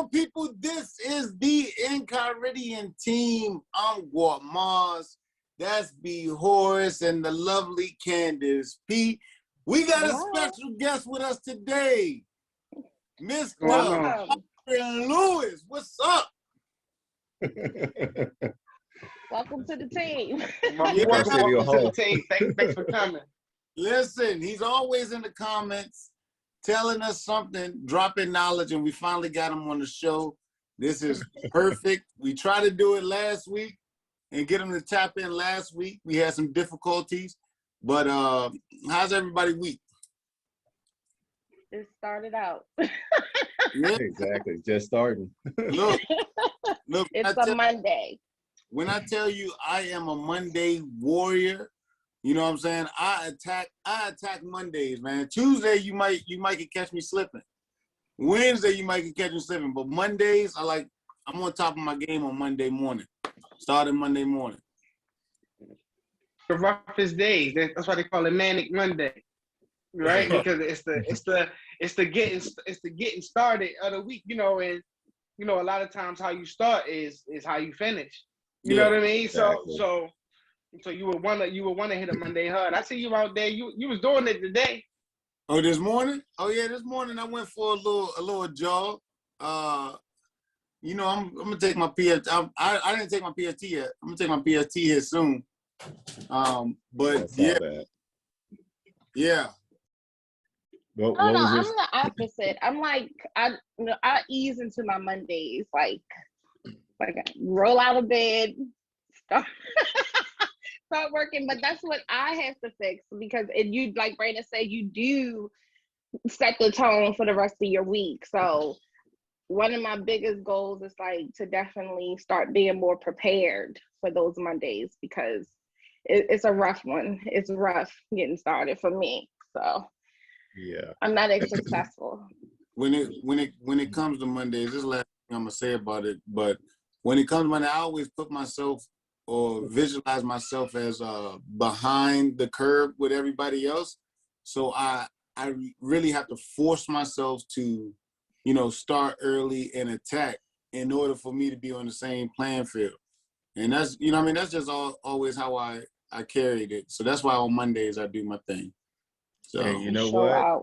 on, people? This is the Enchiridion Team. I'm Guamaz. That's B. Horace and the lovely Candace P. We got a special guest with us today, Mr. Byron Lewis. What's up? Welcome to the team. Welcome to the team. Thanks for coming. Listen, he's always in the comments telling us something, dropping knowledge, and we finally got him on the show. This is perfect. We tried to do it last week and get him to tap in last week. We had some difficulties, but how's everybody week? It started out. Yeah, exactly. Just starting. Look, it's a Monday. When I tell you I am a Monday warrior, you know what I'm saying? I attack Mondays, man. Tuesday you might catch me slipping. Wednesday you might catch me slipping, but Mondays I'm on top of my game on Monday morning. Starting Monday morning. The roughest days. That's why they call it Manic Monday, right? Because it's the getting started of the week, you know, and you know a lot of times how you start is how you finish. You know what I mean? Exactly. So you would wanna hit a Monday hard. I see you out there. You was doing it today. Oh, this morning? Oh yeah, this morning I went for a little jog. You know, I'm gonna take my PST. I didn't take my PST yet. I'm gonna take my PST here soon. But yeah. What I'm the opposite. I'm like I ease into my Mondays like I roll out of bed, start working. But that's what I have to fix because you, like Brandon said, you do set the tone for the rest of your week. So one of my biggest goals is like to definitely start being more prepared for those Mondays because it's a rough one. It's rough getting started for me. So yeah, I'm not as successful. When it comes to Mondays, this is the last thing I'm gonna say about it, but when it comes to Monday, I always put myself or visualize myself as behind the curve with everybody else. So I really have to force myself to, you know, start early and attack in order for me to be on the same playing field. And that's, you know what I mean? That's just always how I carried it. So that's why on Mondays I do my thing. So hey, you know what?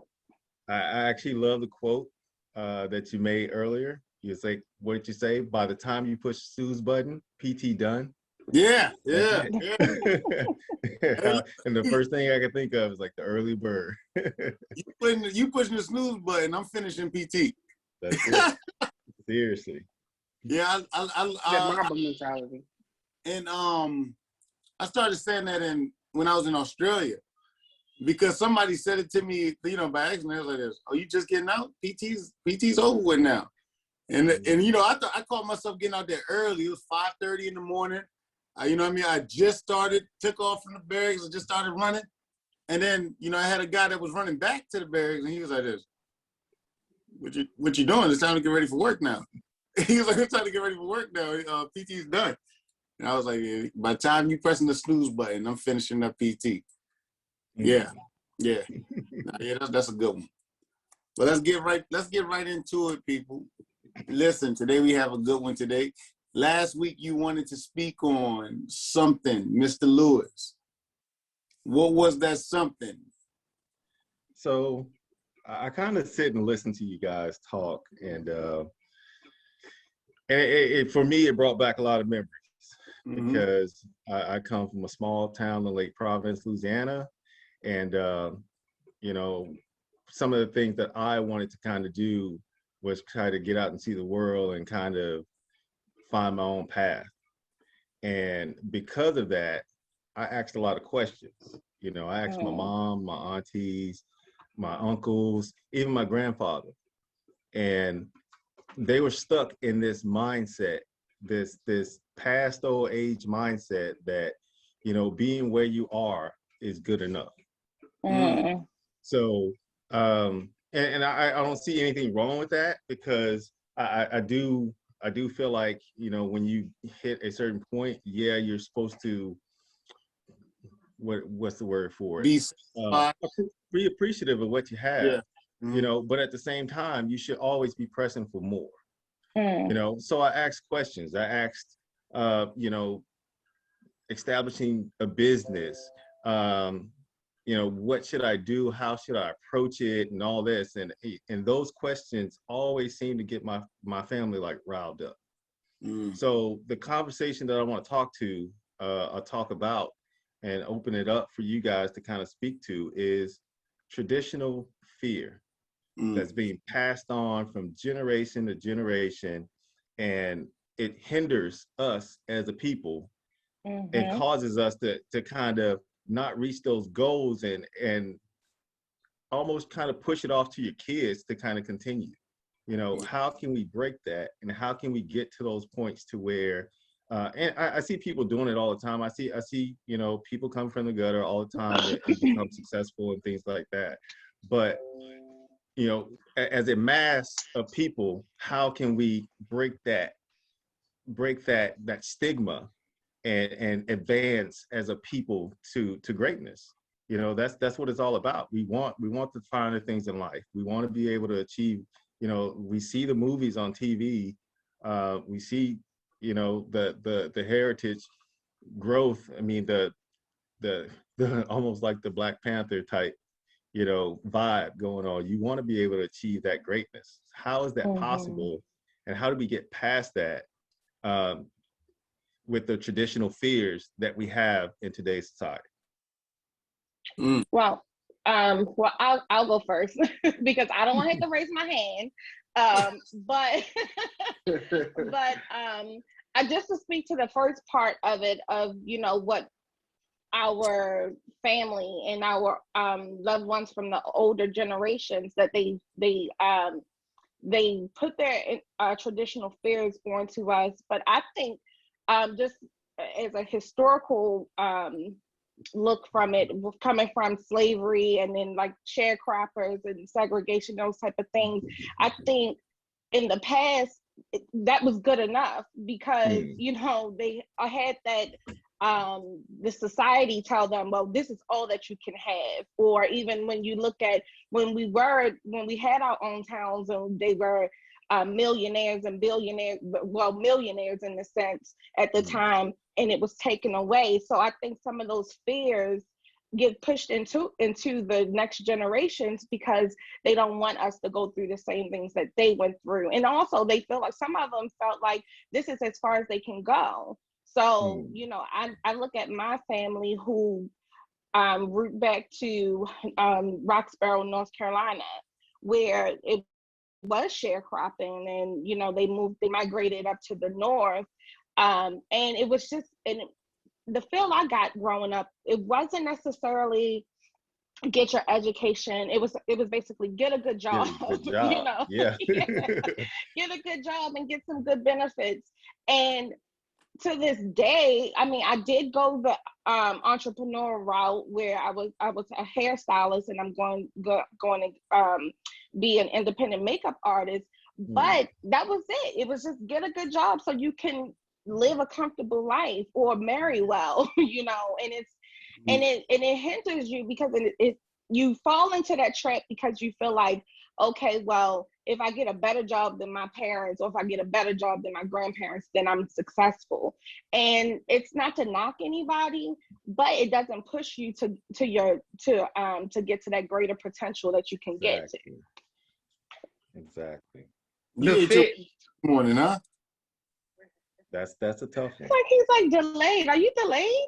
I actually love the quote that you made earlier. You say, what did you say? By the time you push the snooze button, PT done. Yeah. And the first thing I can think of is like the early bird. you pushing the snooze button, I'm finishing PT. That's it. Seriously. Yeah, Mamba mentality. And I started saying that when I was in Australia, because somebody said it to me, you know, by accident. I was like, this, "Oh, you just getting out? PT's over with now." And you know, I caught myself getting out there early. It was 5:30 in the morning. You know what I mean? I just took off from the barracks. I just started running. And then, you know, I had a guy that was running back to the barracks, and he was like this, what you doing? It's time to get ready for work now. He was like, it's time to get ready for work now. PT's done. And I was like, yeah, by the time you pressing the snooze button, I'm finishing up PT. Yeah. Yeah, that's a good one. But let's get right into it, people. Listen, today we have a good one today. Last week you wanted to speak on something, Mr. Lewis. What was that something? So I kind of sit and listen to you guys talk, and for me, it brought back a lot of memories because I come from a small town in Lake Providence, Louisiana, and you know, some of the things that I wanted to kind of do was try to get out and see the world and kind of find my own path. And because of that, I asked a lot of questions. You know, I asked my mom, my aunties, my uncles, even my grandfather. And they were stuck in this mindset, this past old age mindset that, you know, being where you are is good enough. So, and I don't see anything wrong with that because I do feel like, you know, when you hit a certain point, yeah, you're supposed to, what's the word for it? Be appreciative of what you have, you know, but at the same time, you should always be pressing for more. You know, so I asked questions. I asked, you know, establishing a business, you know, what should I do? How should I approach it? And all this. And those questions always seem to get my family like riled up. So the conversation that I want to talk about and open it up for you guys to kind of speak to is traditional fear that's being passed on from generation to generation, and it hinders us as a people and causes us to kind of not reach those goals and almost kind of push it off to your kids to kind of continue. You know, how can we break that, and how can we get to those points to where and I see people doing it all the time. I see, you know, people come from the gutter all the time and become successful and things like that. But, you know, as a mass of people, how can we break that stigma and advance as a people to greatness? You know, that's what it's all about. We want the finer things in life. We want to be able to achieve, you know, we see the movies on TV, we see, you know, the heritage growth. I mean, the almost like the Black Panther type, you know, vibe going on. You want to be able to achieve that greatness. How is that possible? And how do we get past that with the traditional fears that we have in today's society? Well, I'll go first because I don't want to have to raise my hand. But I just to speak to the first part of it, of, you know, what our family and our loved ones from the older generations, that they put their traditional fears onto us. But I think just as a historical look from it, coming from slavery and then like sharecroppers and segregation, those type of things, I think in the past that was good enough because you know, they had that the society tell them, well, this is all that you can have. Or even when you look at when we had our own towns and they were millionaires and billionaires, well, millionaires in the sense at the time, and it was taken away. So I think some of those fears get pushed into the next generations because they don't want us to go through the same things that they went through. And also they feel like some of them felt like this is as far as they can go. So, you know, I look at my family who root back to Roxborough, North Carolina, where it was sharecropping, and, you know, they migrated up to the north. And it was just, and the feel I got growing up, it wasn't necessarily get your education. It was basically get a good job. You know, yeah. Get a good job and get some good benefits. And to this day, I mean, I did go the entrepreneurial route where I was a hairstylist, and I'm going to be an independent makeup artist. But that was it. It was just get a good job so you can live a comfortable life or marry well, you know. And it hinders you because you fall into that trap because you feel like, okay, well, if I get a better job than my parents, or if I get a better job than my grandparents, then I'm successful. And it's not to knock anybody, but it doesn't push you to get to that greater potential that you can get to. Exactly. Morning, huh? That's a tough one. Like he's like delayed. Are you delayed?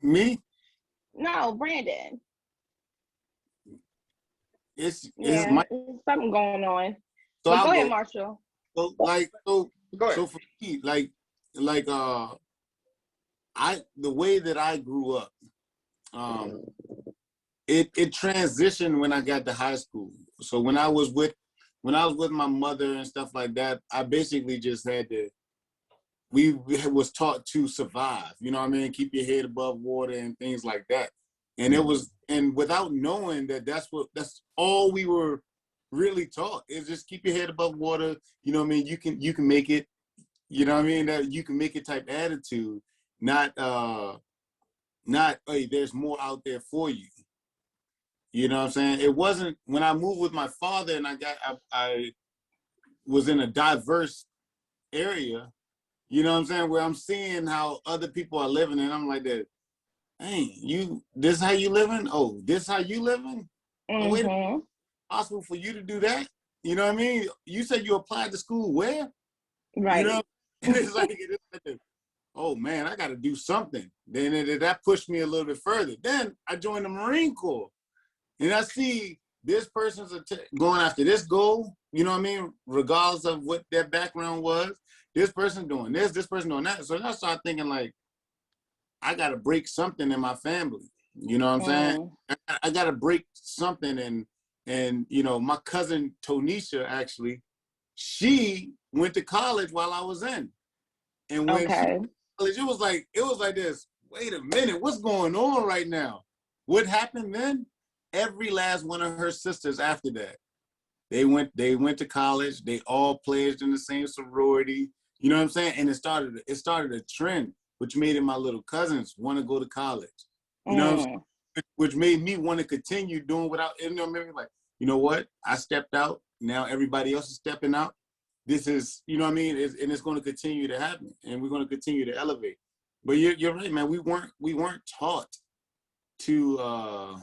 Me? No, Brandon. It's something going on. So go ahead, Marshall. So for me, the way that I grew up, it transitioned when I got to high school. So when I was with my mother and stuff like that, I basically just we was taught to survive, you know what I mean? Keep your head above water and things like that. And it was, and without knowing that that's all we were really taught, is just keep your head above water, you know what I mean? You can make it, you know what I mean? That you can make it type attitude, not hey, there's more out there for you. You know what I'm saying? It wasn't when I moved with my father and I was in a diverse area, you know what I'm saying, where I'm seeing how other people are living, and I'm like that, hey, this how you living? Oh, this how you living? Oh, wait, possible for you to do that? You know what I mean? You said you applied to school where? Right. You know, and it's like, oh man, I got to do something. Then that pushed me a little bit further. Then I joined the Marine Corps, and I see this person's going after this goal. You know what I mean? Regardless of what their background was, this person doing this person doing that. So then I started thinking like, I got to break something in my family. You know what I'm saying? I got to break something, and you know, my cousin Tonisha actually, she went to college while I was in, and when she went to college, it was like this. Wait a minute, what's going on right now? What happened then? Every last one of her sisters after that, they went to college. They all pledged in the same sorority. You know what I'm saying? And it started a trend, which made it my little cousins want to go to college. You know what I'm saying? Which made me want to continue doing without, you know, maybe like, you know what? I stepped out. Now everybody else is stepping out. This is, you know what I mean? And it's going to continue to happen, and we're going to continue to elevate. But you're right, man. We weren't taught to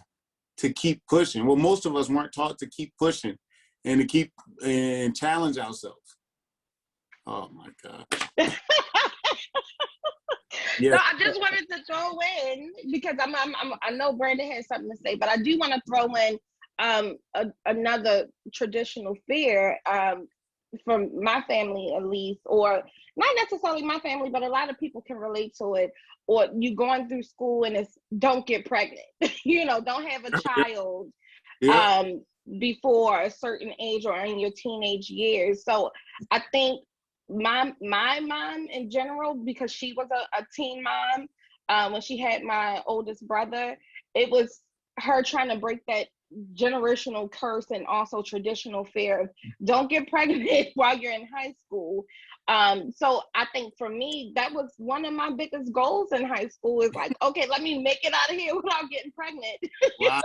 keep pushing. Well, most of us weren't taught to keep pushing and to keep and challenge ourselves. Oh my God. Yeah. No, I just wanted to throw in, because I know Brandon has something to say, but I do want to throw in another traditional fear from my family, at least, or not necessarily my family, but a lot of people can relate to it. Or you going through school and it's don't get pregnant, you know, don't have a child before a certain age or in your teenage years. So I think my mom in general, because she was a teen mom, when she had my oldest brother, it was her trying to break that generational curse and also traditional fear of don't get pregnant while you're in high school. So I think for me, that was one of my biggest goals in high school, is like, okay, let me make it out of here without getting pregnant. Wow.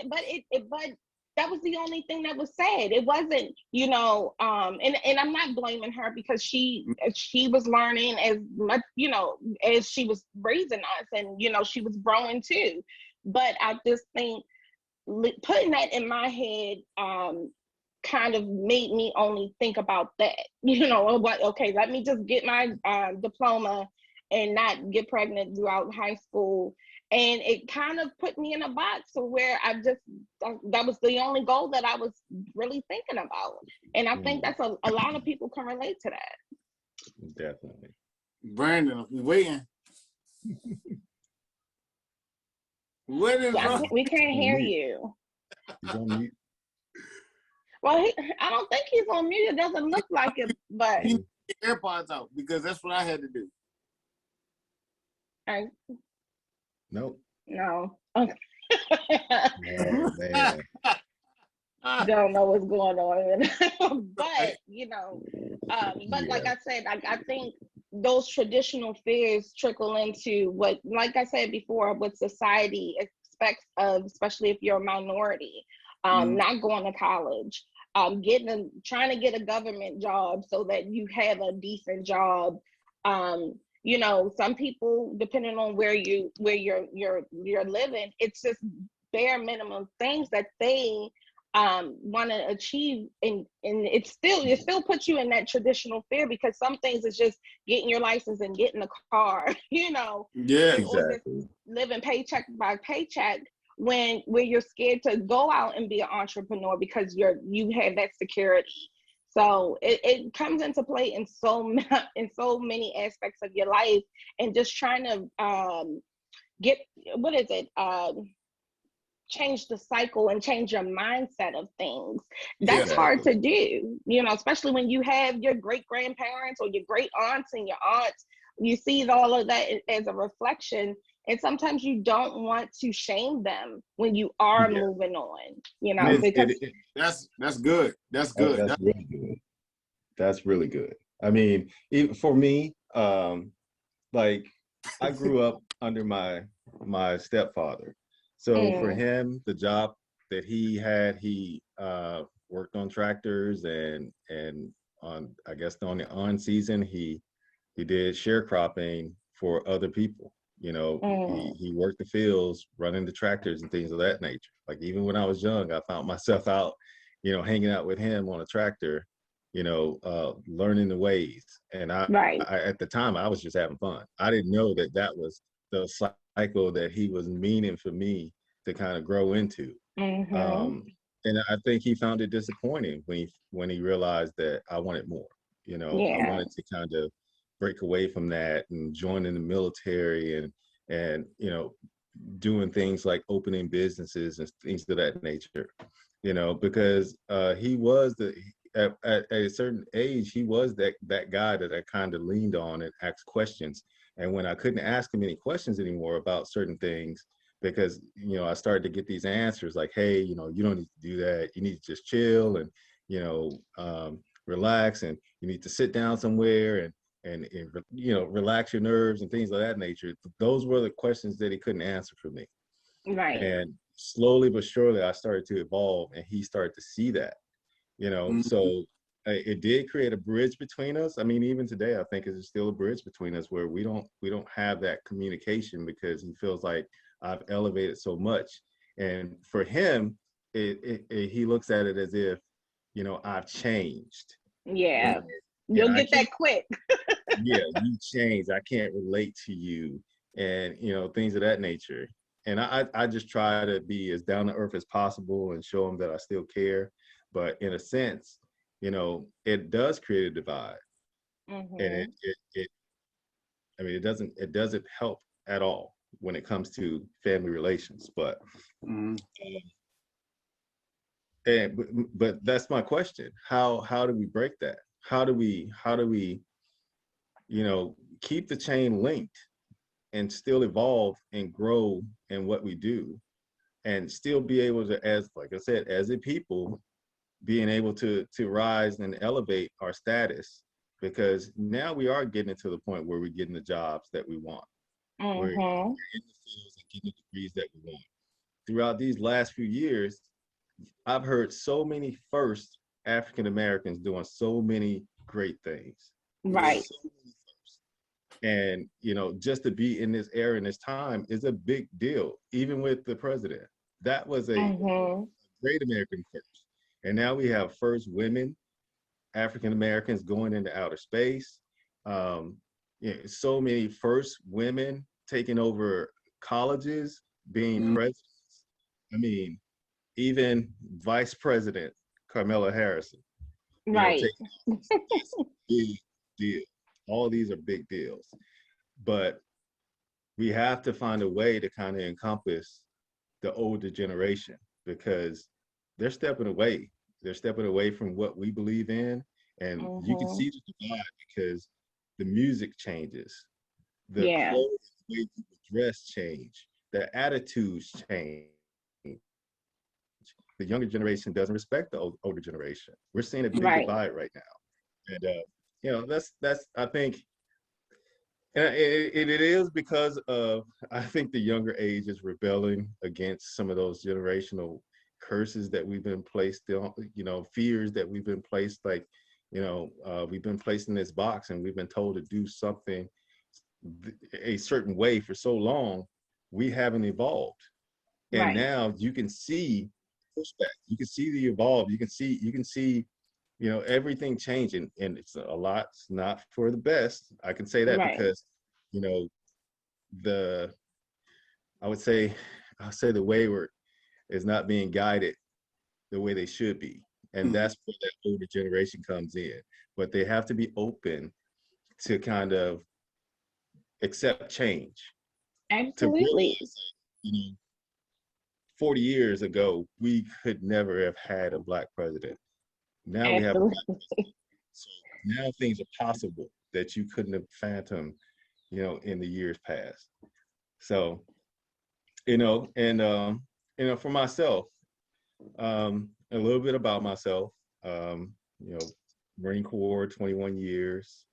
But that was the only thing that was said. It wasn't, you know, and I'm not blaming her, because she was learning as much, you know, as she was raising us, and, you know, she was growing too. But I just think putting that in my head kind of made me only think about that, you know, what, okay, let me just get my diploma and not get pregnant throughout high school. And it kind of put me in a box where that was the only goal that I was really thinking about. And I think that's a lot of people can relate to that. Definitely. Brandon, we waiting. What is wrong? We can't hear you. He's on mute. Well, I don't think he's on mute. It doesn't look like it, but He get AirPods out, because that's what I had to do. Nope. No. Okay. Oh, man. Don't know what's going on. But, you know, but like I said, I think those traditional fears trickle into what, like I said before, what society expects of, especially if you're a minority, not going to college, trying to get a government job so that you have a decent job. You know, some people, depending on where you're living, it's just bare minimum things that they want to achieve, and it still puts you in that traditional fear, because some things is just getting your license and getting a car, you know, Yeah, or just living paycheck by paycheck, where you're scared to go out and be an entrepreneur because you have that security. So it comes into play in so many aspects of your life, and just trying to change the cycle and change your mindset of things. That's hard to do, you know, especially when you have your great grandparents or your great aunts and your aunts. You see all of that as a reflection, and sometimes you don't want to shame them when you are moving on, you know, because that's good. That's good. That's really good. That's really good. I mean, for me, like, I grew up under my stepfather. So for him, the job that he had, he worked on tractors and I guess on the on season, he did sharecropping for other people. You know, he worked the fields, running the tractors and things of that nature. Like even when I was young, I found myself out, you know, hanging out with him on a tractor, you know, learning the ways. And I at the time I was just having fun. I didn't know that that was the cycle that he was meaning for me to kind of grow into. And I think he found it disappointing when he realized that I wanted more. You know, I wanted to kind of break away from that and join in the military and you know, doing things like opening businesses and things of that nature. You know, because he was at a certain age, he was that guy that I kind of leaned on and asked questions. And when I couldn't ask him any questions anymore about certain things, because, you know, I started to get these answers like, hey, you know, you don't need to do that. You need to just chill and, you know, relax, and you need to sit down somewhere and you know, relax your nerves and things of that nature. Those were the questions that he couldn't answer for me. And slowly but surely I started to evolve, and he started to see that, you know. So it did create a bridge between us. I mean, even today, I think it's still a bridge between us where we don't have that communication, because he feels like I've elevated so much. And for him, he looks at it as if, you know, I've changed. Yeah. You'll get that quick. Yeah, you changed. I can't relate to you, and, you know, things of that nature. And I just try to be as down to earth as possible and show him that I still care. But in a sense, you know, it does create a divide. And I mean, it doesn't help at all when it comes to family relations. But but that's my question. How do we break that? How do we, you know, keep the chain linked and still evolve and grow in what we do, and still be able to, as like I said, as a people, being able to rise and elevate our status, because now we are getting to the point where we're getting the jobs that we want. We're in the fields and getting the degrees that we want. Throughout these last few years, I've heard so many first African Americans doing so many great things. So many firsts. And, you know, just to be in this era and this time is a big deal, even with the president. That was a great American first. And now we have first women, African Americans, going into outer space. You know, so many first women taking over colleges, being presidents. I mean, even Vice President Kamala Harrison. You know, big deal. All these are big deals. But we have to find a way to kind of encompass the older generation, because they're stepping away. They're stepping away from what we believe in. And you can see the divide, because the music changes, the clothes, the way people dress change, the attitudes change. The younger generation doesn't respect the older generation. We're seeing a big divide right now. And, you know, that's I think, and it is because of, I think the younger age is rebelling against some of those generational curses that we've been placed on, you know, fears that we've been placed, like, you know, we've been placed in this box and we've been told to do something a certain way for so long. We haven't evolved. And now you can see pushback, you can see the evolve, you can see, you know, everything changing, and it's a lot. It's not for the best. I can say that because, you know, I'll say the wayward is not being guided the way they should be. And that's where that older generation comes in. But they have to be open to kind of accept change. Absolutely. To realize, you know, 40 years ago, we could never have had a Black president. Now we have a Black president. So now things are possible that you couldn't have fathomed, you know, in the years past. So, you know, and, you know, for myself, a little bit about myself, you know, Marine Corps, 21 years.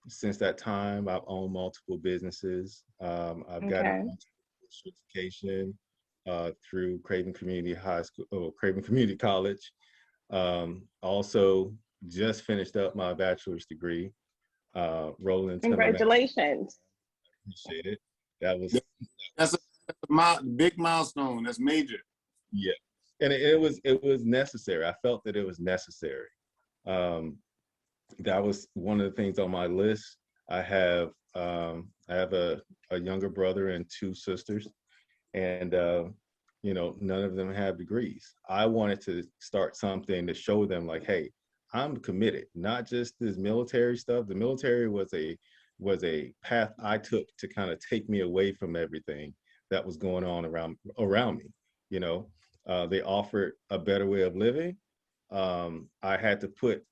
Since that time, I've owned multiple businesses. I've got a certification through Craven Community High School, Craven Community College. Also just finished up my bachelor's degree, rolling into my master's. Congratulations. Appreciate it. That was That's a big milestone. That's major. Yeah, and it was necessary. I felt that it was necessary. That was one of the things on my list. I have a younger brother and two sisters, and you know, none of them have degrees. I wanted to start something to show them, like, hey, I'm committed. Not just this military stuff. The military was a path I took to kind of take me away from everything that was going on around me. You know, they offered a better way of living. I had to put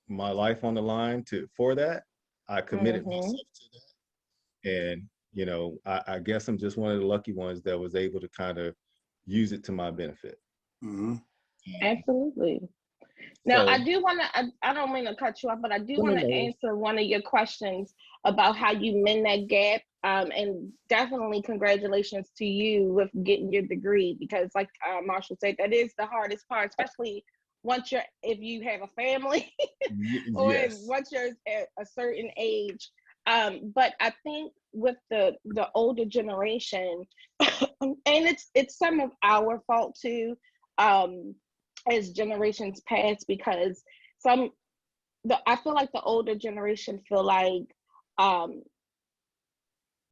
my life on the line for that. I committed myself to that, and you know, I guess I'm just one of the lucky ones that was able to kind of use it to my benefit. Absolutely. Now, I do want to, I don't mean to cut you off, but I do want to answer one of your questions about how you mend that gap. And definitely congratulations to you with getting your degree, because like Marshall said, that is the hardest part, especially if you have a family or once you're at a certain age. But I think with the older generation, and it's some of our fault too, as generations pass, because I feel like the older generation feel like, I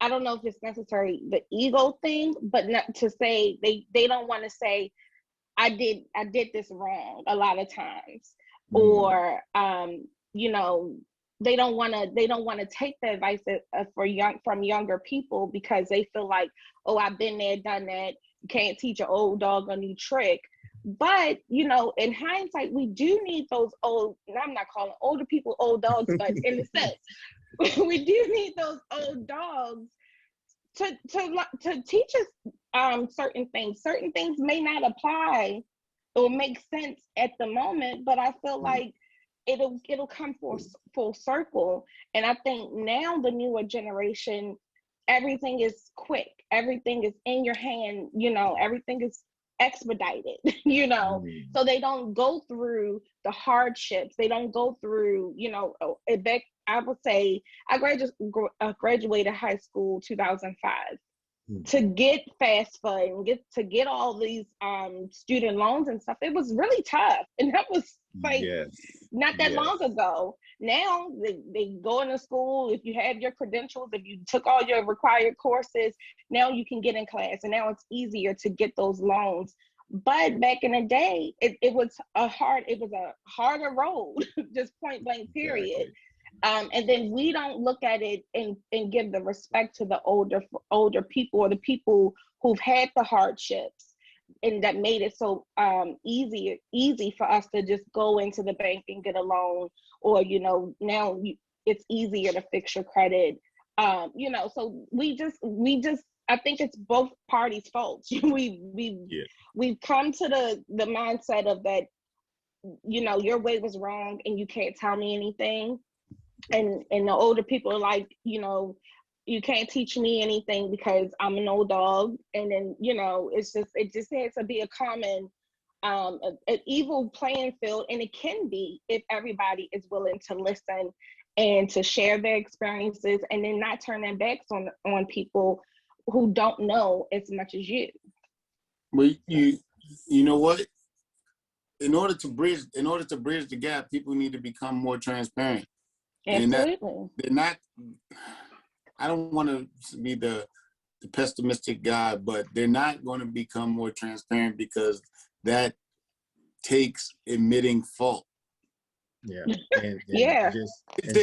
don't know if it's necessarily the ego thing, but not to say they don't want to say I did this wrong a lot of times, or you know, they don't want to take the advice from younger people, because they feel like, oh, I've been there, done that. You can't teach an old dog a new trick. But you know, in hindsight, we do need those old. I'm not calling older people old dogs, but in a sense, we do need those old dogs to teach us certain things. Certain things may not apply or make sense at the moment, but I feel like it'll come full circle. And I think now the newer generation, everything is quick, everything is in your hand, you know, everything is expedited, you know, so they don't go through the hardships, they don't go through, you know, I would say I graduated high school 2005. To get FAFSA and get all these student loans and stuff, it was really tough, and that was like not that long ago. Now they go into school. If you have your credentials, if you took all your required courses, now you can get in class, and now it's easier to get those loans. But back in the day, it was a harder road, just point blank, period. And then we don't look at it and give the respect to the older people, or the people who've had the hardships, and that made it so easy for us to just go into the bank and get a loan, or you know, now it's easier to fix your credit. You know, so we just I think it's both parties' faults. We've come to the mindset of that, you know, your way was wrong and you can't tell me anything. And the older people are like, you know, you can't teach me anything because I'm an old dog. And then, you know, it just has to be a common, an evil playing field. And it can be if everybody is willing to listen and to share their experiences, and then not turn their backs on people who don't know as much as you. Well, you know what? In order to bridge the gap, people need to become more transparent. Absolutely. They're not. I don't want to be the pessimistic guy, but they're not going to become more transparent, because that takes admitting fault. Yeah, and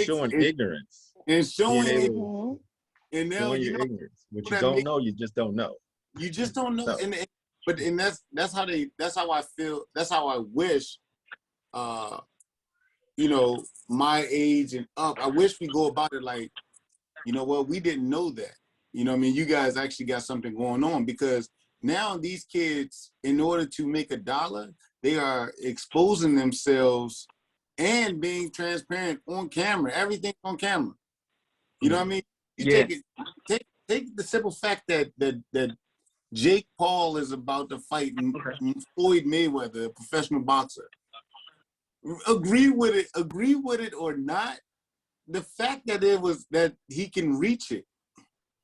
showing ignorance, and showing and showing your ignorance. What you don't know, you just don't know. You just don't know, and that's how I feel. That's how I wish. You know, my age and up, I wish we go about it like, you know what, we didn't know that. You know what I mean? You guys actually got something going on, because now these kids, in order to make $1, they are exposing themselves and being transparent on camera, everything on camera. You know what I mean? You take the simple fact that Jake Paul is about to fight Floyd Mayweather, a professional boxer. agree with it or not, the fact that he can reach it.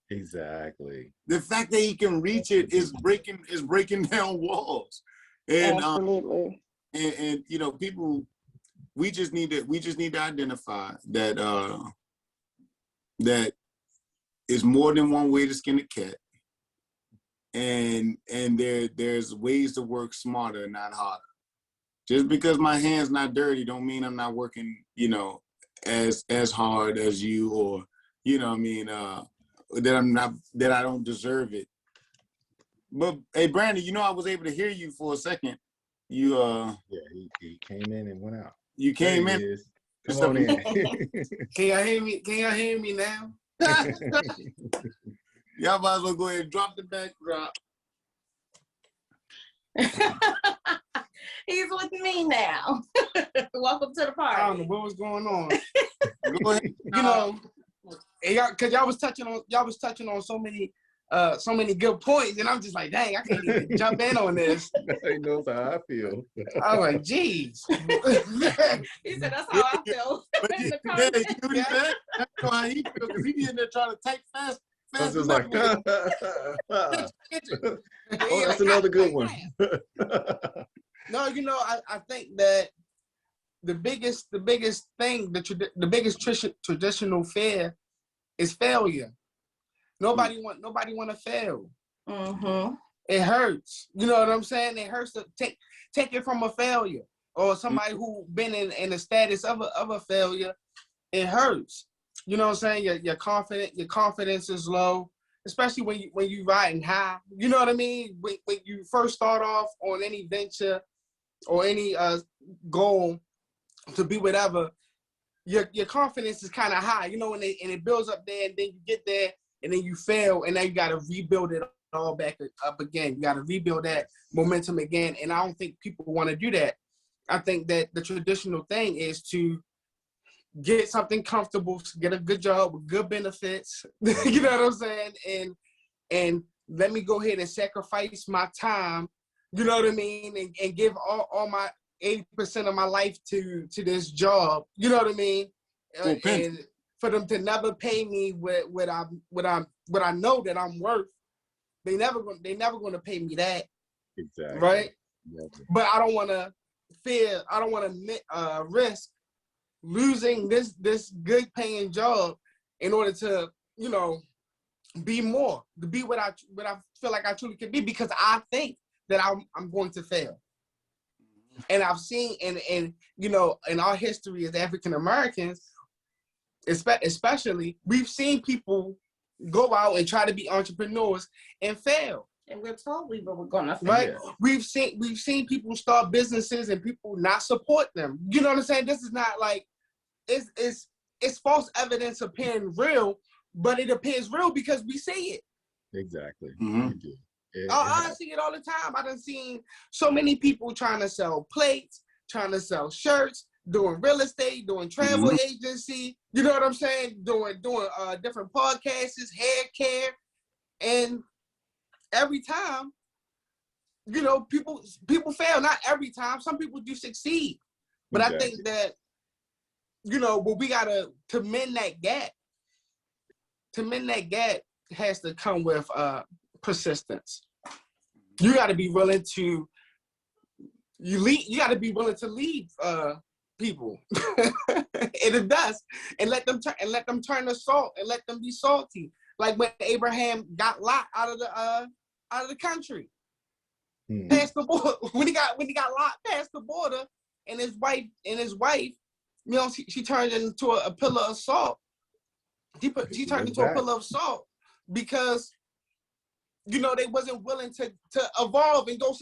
Exactly. The fact that he can reach it is breaking down walls. And absolutely. And you know, people, we just need to identify that that is more than one way to skin a cat. And there's ways to work smarter, not harder. Just because my hand's not dirty don't mean I'm not working, you know, as hard as you, or, you know what I mean, that I don't deserve it. But hey, Brandon, you know, I was able to hear you for a second. You yeah, he came in and went out. You came in. Come on in. Can y'all hear me? Can y'all hear me now? Y'all might as well go ahead and drop the backdrop. He's with me now. Welcome to the party. I don't know what was going on. Go ahead. You know, because y'all was touching on so many good points, and I'm just like, dang, I can't even jump in on this. He knows how I feel. I was like, geez. He said, that's how I feel. That's how he feels, because he be in there trying to type fast. I was just like, oh, that's another good one. No, you know, I think that the biggest thing, the biggest traditional fear is failure. Nobody want to fail. Mm-hmm. It hurts. You know what I'm saying? It hurts to take it from a failure or somebody who been in the status of a failure. It hurts. You know what I'm saying? Your confidence is low, especially when you riding high. You know what I mean? When you first start off on any venture or any goal to be whatever, your confidence is kind of high. You know, and it builds up there, and then you get there, and then you fail, and then you got to rebuild it all back up again. You got to rebuild that momentum again, and I don't think people want to do that. I think that the traditional thing is to get something comfortable, get a good job with good benefits. You know what I'm saying? And let me go ahead and sacrifice my time. You know what I mean? And give all my 80% of my life to this job. You know what I mean? And for them to never pay me what I know that I'm worth, they never going to pay me that. Exactly. Right? Yeah. But I don't want to risk losing this good paying job in order to, you know, be more, to be what I feel like I truly can be, because I think that I'm going to fail. And I've seen, and you know, in our history as African Americans, especially, we've seen people go out and try to be entrepreneurs and fail. And we're told we were gonna fail. Right? We've seen people start businesses and people not support them. You know what I'm saying? This is not like it's false evidence appearing real, but it appears real because we see it. Exactly. Mm-hmm. You do. I see it all the time. I done seen so many people trying to sell plates, trying to sell shirts, doing real estate, doing travel agency. You know what I'm saying? Doing different podcasts, hair care, and every time, you know, people fail. Not every time. Some people do succeed, but exactly. I think that, you know, what we gotta to mend that gap has to come with persistence. You got to be willing to lead people in the dust and let them turn to salt and let them be salty. Like when Abraham got Lot out of the country, past the border. When he got Lot past the border, and his wife, you know, she turned into a pillar of salt. She turned into a pillar of salt because, you know, they wasn't willing to evolve and go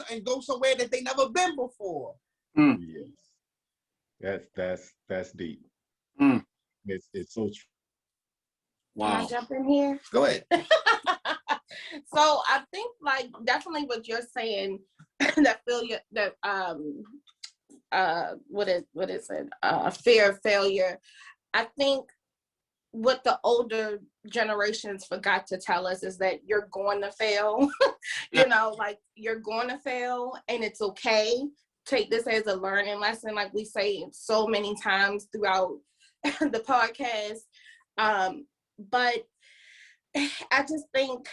somewhere that they never been before. Yes, that's deep. It's so true. Wow. Can I jump in here? Go ahead. So I think, like, definitely what you're saying, that failure, that what is it? Fear of failure. I think what the older generations forgot to tell us is that you're going to fail. You know, like, you're going to fail, and it's okay take this as a learning lesson, like we say so many times throughout the podcast. But I just think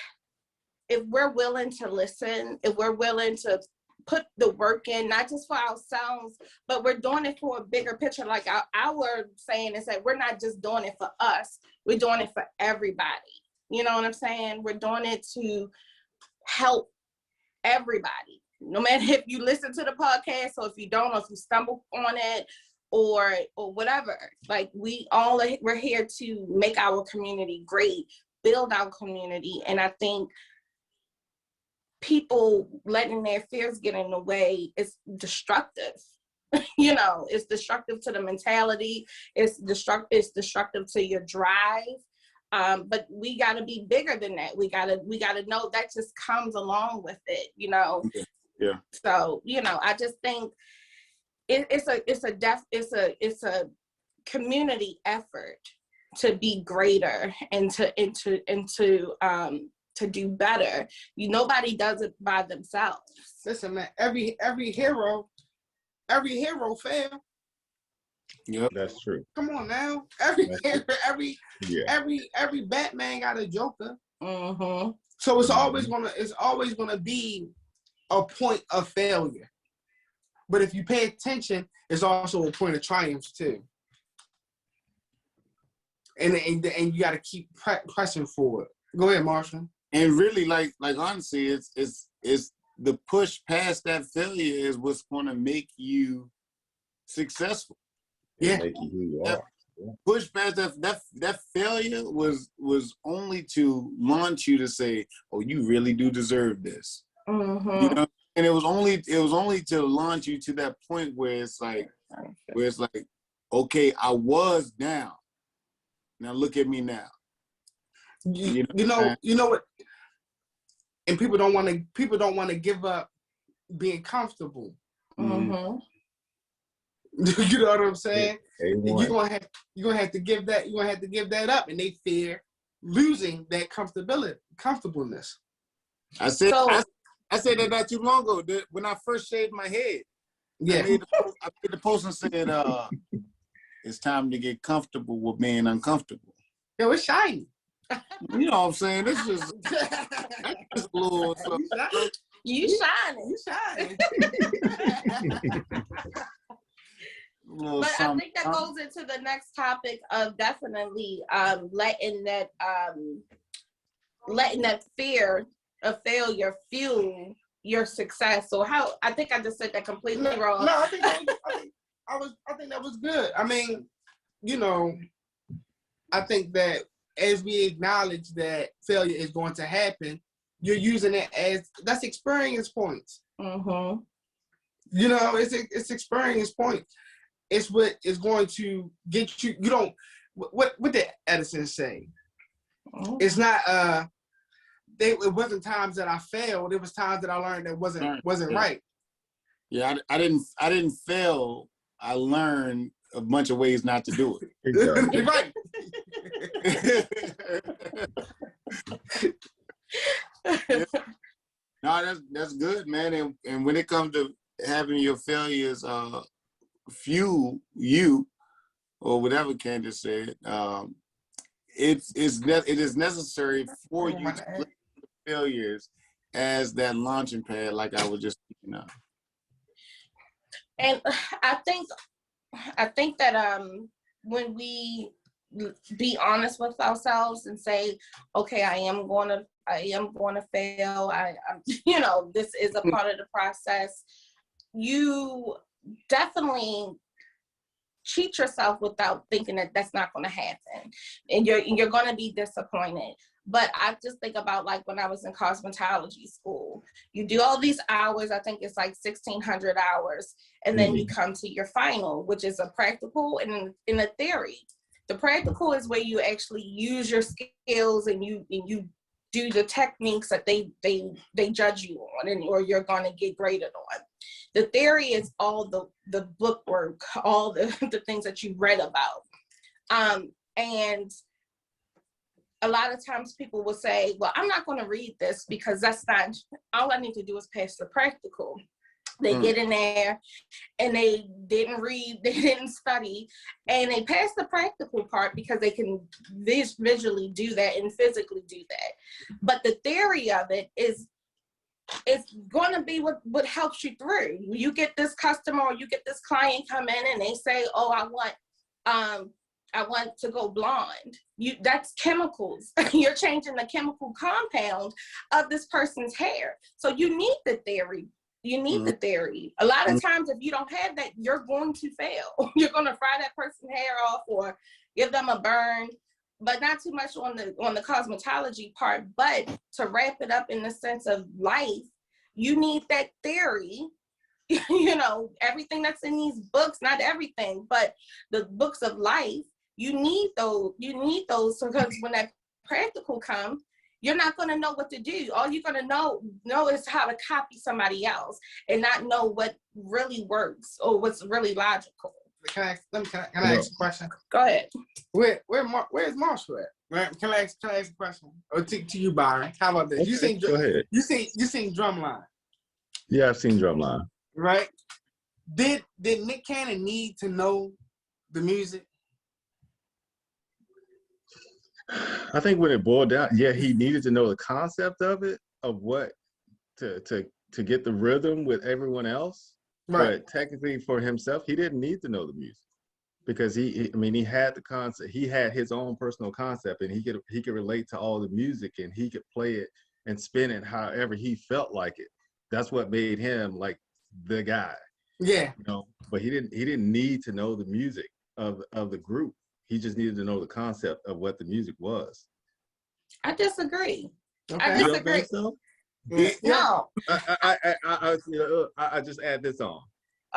if we're willing to listen, if we're willing to put the work in, not just for ourselves, but we're doing it for a bigger picture. Like our saying is that we're not just doing it for us, we're doing it for everybody. You know what I'm saying? We're doing it to help everybody. No matter if you listen to the podcast or if you don't, or if you stumble on it or whatever. Like we're here to make our community great, build our community. And I think people letting their fears get in the way is destructive. You know, it's destructive to the mentality. It's destructive to your drive. But we got to be bigger than that. We gotta know that just comes along with it. You know. Yeah. So you know, I just think it's a community effort to be greater and to do better. Nobody does it by themselves. Listen, man, every hero fail. Yep, that's true. Come on now, every Batman got a Joker. Mm-hmm. So it's always gonna be a point of failure. But if you pay attention, it's also a point of triumph too. And you got to keep pressing forward. Go ahead, Marshall. And really, like honestly, it's the push past that failure is what's going to make you successful. Yeah. Make you who you are. Yeah. Push past that failure was only to launch you to say, oh, you really do deserve this. Mm-hmm. You know, and it was only to launch you to that point where it's like, okay, I was down. Now look at me now. You know what? And people don't want to give up being comfortable. Mm-hmm. You know what I'm saying? You're gonna have to give that up, and they fear losing that comfortableness. I said that not too long ago. When I first shaved my head, yeah, I made the post and said, "It's time to get comfortable with being uncomfortable." Yo, it's shiny. You know what I'm saying? This is a little. You shining. But I think that goes into the next topic of definitely letting that fear of failure fuel your success. So I think I just said that completely wrong. No, I think that was good. I mean, you know, I think that as we acknowledge that failure is going to happen, you're using it as that's experience points. Mm-hmm. You know, it's experience points. It's what is going to get you. You don't. What did Edison say? Mm-hmm. It's not. It wasn't times that I failed. It was times that I learned that wasn't right. Yeah, I didn't fail. I learned a bunch of ways not to do it. Exactly. Right. No, that's good, man. And when it comes to having your failures fuel you, or whatever Candace said, it is necessary for you to look at failures as that launching pad, like I was just speaking of. And I think that when we be honest with ourselves and say, okay, I am going to fail. I'm you know, this is a part of the process. You definitely cheat yourself without thinking that that's not going to happen, and you're going to be disappointed. But I just think about like when I was in cosmetology school, you do all these hours, I think it's like 1,600 hours, and then you come to your final, which is a practical and in a theory. The practical is where you actually use your skills and you do the techniques that they judge you on or you're going to get graded on. The theory is all the book work, all the things that you read about. And a lot of times people will say, well, I'm not going to read this because that's not, all I need to do is pass the practical. They get in there and they didn't read, they didn't study, and they pass the practical part because they can visually do that and physically do that. But the theory of it is it's going to be what helps you through. You get this customer or you get this client come in and they say, oh, I want to go blonde. That's chemicals. You're changing the chemical compound of this person's hair. So you need the theory. You need the theory. A lot of times, if you don't have that, you're going to fail. You're going to fry that person's hair off or give them a burn, but not too much on the cosmetology part. But to wrap it up in the sense of life, you need that theory. You know, everything that's in these books, not everything, but the books of life, you need those. You need those because when that practical comes, you're not going to know what to do. All you're going to know is how to copy somebody else and not know what really works or what's really logical. Can I ask a question? Go ahead. Where's Marshall at? Right? Can I ask a question? Or to you, Byron? How about this? Okay, go ahead. You sing Drumline. Yeah, I've seen Drumline. Right? Did Nick Cannon need to know the music? I think when it boiled down, yeah, he needed to know the concept of it, of what to get the rhythm with everyone else. Right. But technically for himself, he didn't need to know the music because he had the concept. He had his own personal concept, and he could relate to all the music, and he could play it and spin it however he felt like it. That's what made him like the guy. Yeah. You know, but he didn't need to know the music of the group. He just needed to know the concept of what the music was. I disagree. Okay. I disagree. You don't think so? No. I just add this on.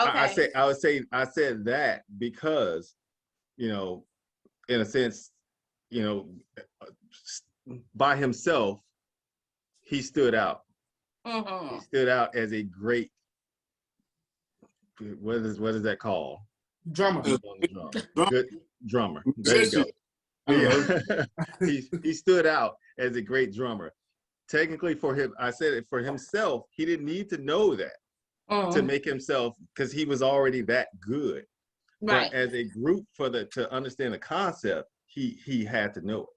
Okay. I said that because, you know, in a sense, you know, by himself, he stood out. Mm-hmm. He stood out as a great. What is that called? Drummer. Good drummer. There you go. Yeah. he stood out as a great drummer. Technically for him, I said it for himself, he didn't need to know that to make himself, because he was already that good. Right. But as a group to understand the concept, he had to know it.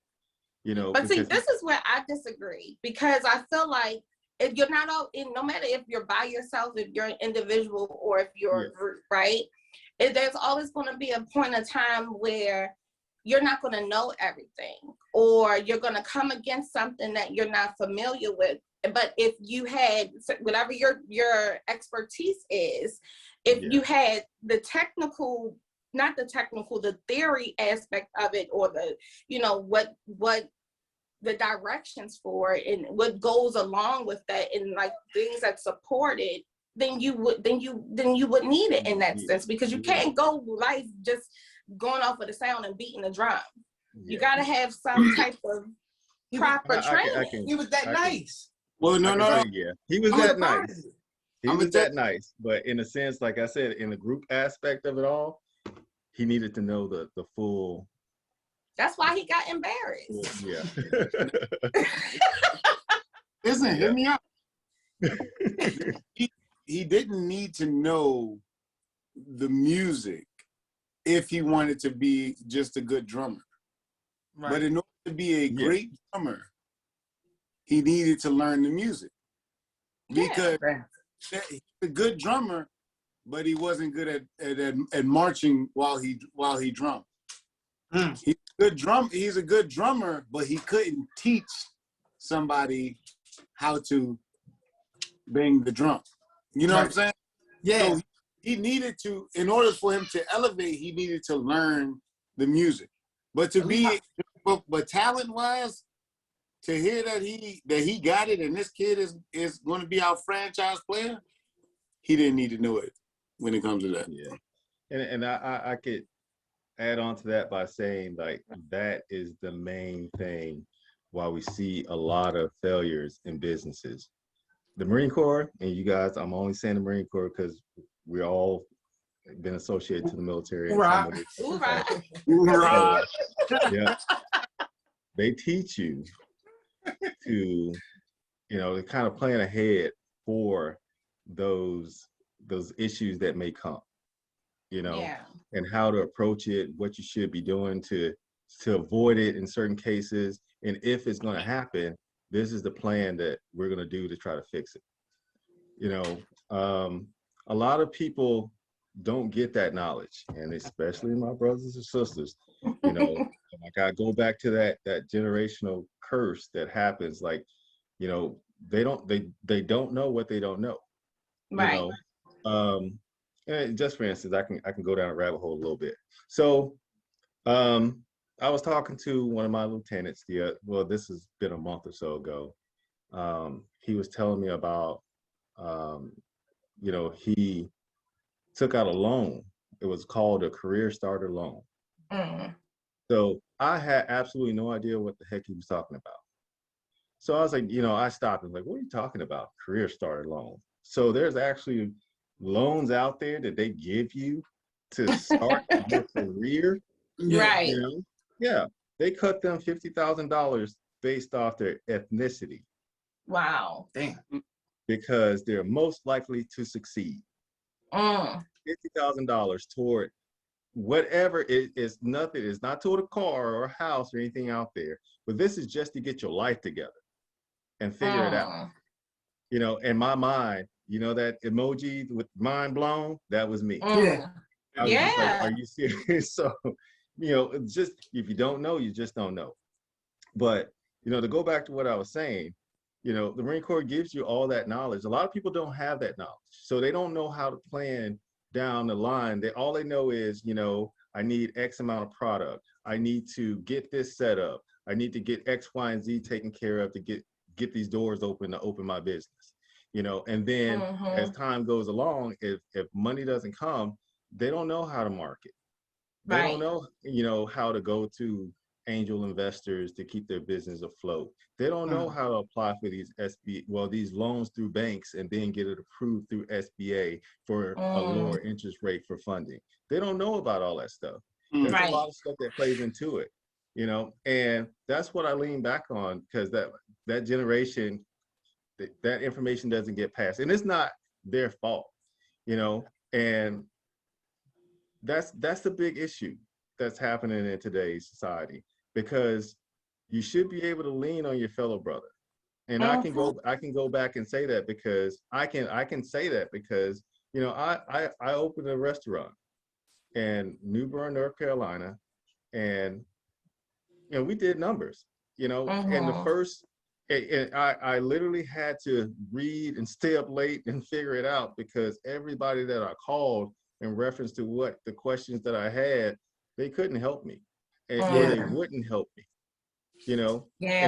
You know. But see, this is where I disagree, because I feel like if you're not no matter if you're by yourself, if you're an individual, or if you're a group, right? There's always going to be a point of time where you're not going to know everything, or you're going to come against something that you're not familiar with. But if you had whatever your expertise is, if you had the technical, not the technical, the theory aspect of it, or the, you know, what the directions for it and what goes along with that, and like things that support it, then you would need it in that sense, because you can't go life just going off of the sound and beating the drum. You got to have some type of proper training. He was that nice. Well, no. Yeah, he was that nice. He was that nice, but in a sense, like I said, in the group aspect of it all, he needed to know the full. That's why he got embarrassed. Yeah. Listen, hear me out. He didn't need to know the music if he wanted to be just a good drummer. Right. But in order to be a great drummer, he needed to learn the music. Because he's a good drummer, but he wasn't good at marching while he drummed. He's a good drummer, but he couldn't teach somebody how to bang the drum. You know what I'm saying? Yeah. So he needed to, in order for him to elevate, he needed to learn the music. But talent-wise, to hear that he got it and this kid is going to be our franchise player, he didn't need to know it when it comes to that. Yeah. And I could add on to that by saying, like, that is the main thing why we see a lot of failures in businesses. The Marine Corps, and you guys, I'm only saying the Marine Corps because we all been associated to the military. Right. Yeah. They teach you to, you know, to kind of plan ahead for those issues that may come, Yeah. and how to approach it, what you should be doing to avoid it in certain cases. And if it's going to happen, this is the plan that we're going to do to try to fix it. A lot of people don't get that knowledge, and especially my brothers and sisters, like I go back to that generational curse that happens. Like, they don't know what they don't know. Right. And just for instance, I can go down a rabbit hole a little bit. So I was talking to one of my lieutenants this has been a month or so ago. He was telling me about he took out a loan. It was called a career starter loan. So I had absolutely no idea what the heck he was talking about. So I was like, I stopped and was like, what are you talking about? Career starter loan. So there's actually loans out there that they give you to start your career. Right. Yeah. They cut them $50,000 based off their ethnicity. Wow. Damn. Because they're most likely to succeed. $50,000 toward whatever it is. Nothing. It's not toward a car or a house or anything out there. But this is just to get your life together and figure it out. In my mind, that emoji with mind blown, that was me. Yeah. I was just like, are you serious? So, it's just, if you don't know, you just don't know. But, to go back to what I was saying, the Marine Corps gives you all that knowledge. A lot of people don't have that knowledge. So they don't know how to plan down the line. All they know is, I need X amount of product. I need to get this set up. I need to get X, Y, and Z taken care of to get these doors open to open my business. And then as time goes along, if money doesn't come, they don't know how to market. They don't know, how to go to angel investors to keep their business afloat. They don't know how to apply for these these loans through banks and then get it approved through SBA for a lower interest rate for funding. They don't know about all that stuff. There's a lot of stuff that plays into it, and that's what I lean back on, because that generation, that information doesn't get passed, and it's not their fault, and that's the big issue that's happening in today's society, because you should be able to lean on your fellow brother. And I can go back and say that because I can say that because I opened a restaurant in New Bern, North Carolina, and we did numbers, and the first, and I literally had to read and stay up late and figure it out, because everybody that I called in reference to what the questions that I had, they couldn't help me, or they wouldn't help me, in a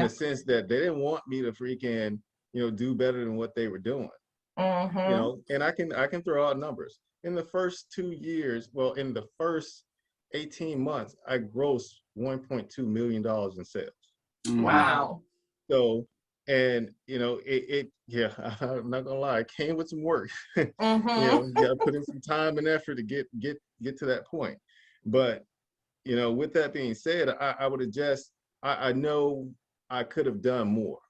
sense that they didn't want me to freaking, do better than what they were doing, and I can throw out numbers. In the first 2 years, in the first 18 months, I grossed $1.2 million in sales. Wow. So, and I'm not gonna lie, it came with some work. You gotta put in some time and effort to get to that point. But with that being said, I would have I know I could have done more,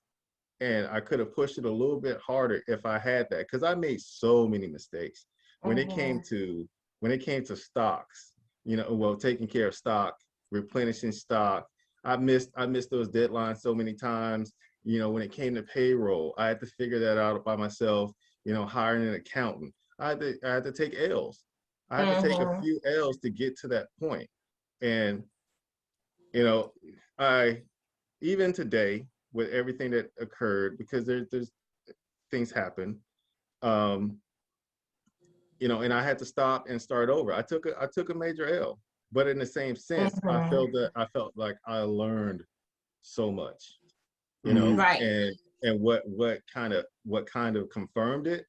and I could have pushed it a little bit harder if I had that, because I made so many mistakes when it came to stocks. Taking care of stock, replenishing stock. I missed those deadlines so many times. When it came to payroll, I had to figure that out by myself. Hiring an accountant, I had to take L's. I had to take a few L's to get to that point. And I, even today, with everything that occurred, because there's things happen, and I had to stop and start over. I took a major L, but in the same sense, I felt like I learned so much, and what kind of confirmed it,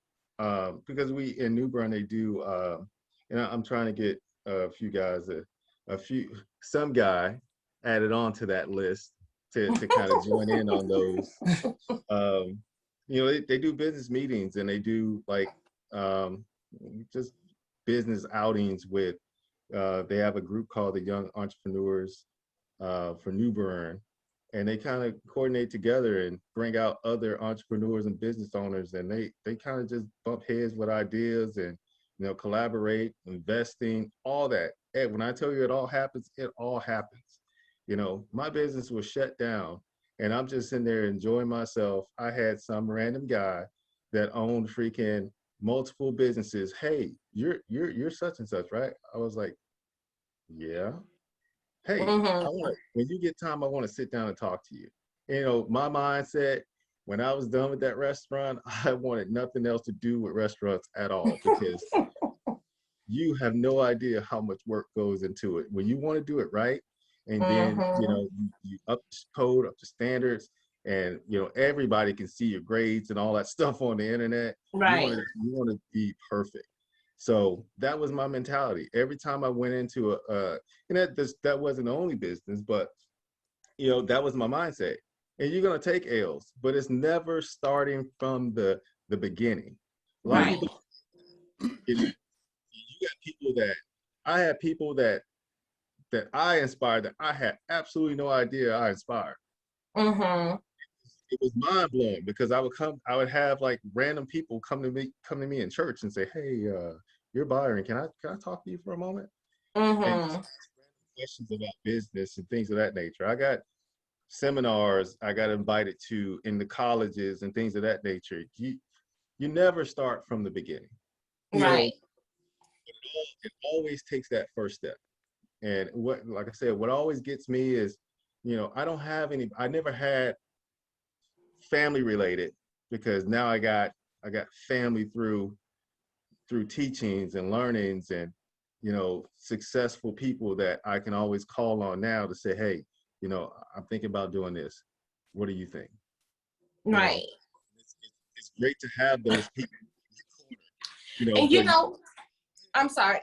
because we in New Bern, they do, and I'm trying to get a few guys, some guy added on to that list to kind of join in on those. They do business meetings, and they do just business outings with, they have a group called the Young Entrepreneurs for New Bern, and they kind of coordinate together and bring out other entrepreneurs and business owners, and they kind of just bump heads with ideas and you know, collaborate, investing, all that. And when I tell you it all happens, it all happens. You know, my business was shut down and I'm just in there enjoying myself. I had some random guy that owned freaking multiple businesses. Hey, you're such and such, right? I was like, yeah. Hey, when you get time, I want to sit down and talk to you. You know, my mindset when I was done with that restaurant, I wanted nothing else to do with restaurants at all, because you have no idea how much work goes into it. When you want to do it right, and then, you know, you up to code, up to standards, and, you know, everybody can see your grades and all that stuff on the internet. Right. You want to be perfect. So that was my mentality. Every time I went into and that wasn't the only business, but, you know, that was my mindset. And you're going to take L's, but it's never starting from the beginning. A lot of people, you got people that, I had people that I inspired that I had absolutely no idea I inspired. It was mind blowing, because I would have like random people come to me in church and say, hey, you're Byron, can I talk to you for a moment? And questions about business and things of that nature. I got seminars I got invited to in the colleges and things of that nature. You never start from the beginning. Right. So it always takes that first step. And like I said, what always gets me is, you know, I never had family related, because now I got family through teachings and learnings, and, you know, successful people that I can always call on now to say, hey, you know, I'm thinking about doing this. What do you think? Right. It's great to have those people. You know, and you know, I'm sorry.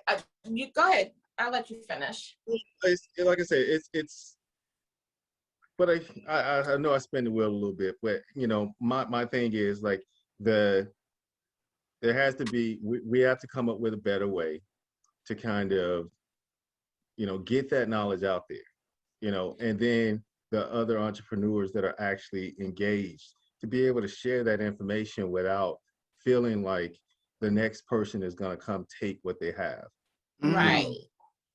You go ahead. I'll let you finish. Like I said, it's. But I know I spin the wheel a little bit, but, you know, my thing is like there has to be, we have to come up with a better way to kind of, you know, get that knowledge out there, you know, and then the other entrepreneurs that are actually engaged to be able to share that information without feeling like the next person is going to come take what they have. Right.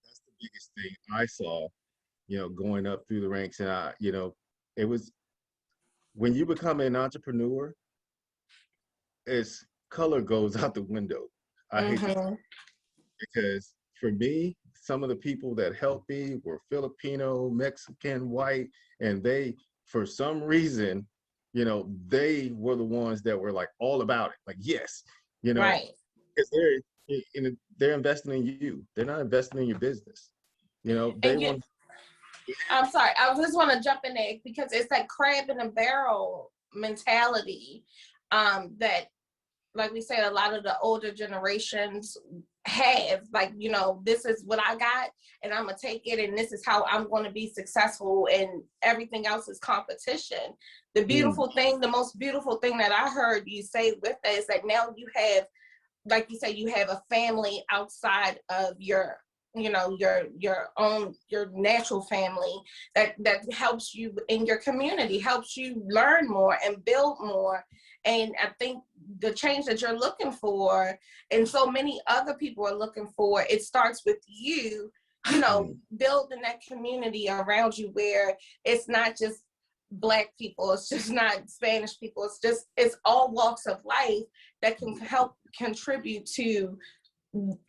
That's the biggest thing I saw, you know, going up through the ranks. And you know, it was when you become an entrepreneur, it's color goes out the window. I hate to say it, because for me, some of the people that helped me were Filipino, Mexican, white, and they, for some reason, you know, they were the ones that were like all about it. Like, yes, you know, because they're investing in you. They're not investing in your business. You know, they want. I'm sorry. I just want to jump in there, because it's that crab in a barrel mentality that, like we said, a lot of the older generations have. Like, you know, this is what I got, and I'm gonna take it, and this is how I'm going to be successful, and everything else is competition. The beautiful thing, the most beautiful thing that I heard you say with that is that now you have, like you say, you have a family outside of your, you know, your own, your natural family that helps you in your community, helps you learn more and build more. And I think the change that you're looking for, and so many other people are looking for, it starts with you, you know, building that community around you where it's not just Black people, it's just not Spanish people, it's all walks of life that can help contribute to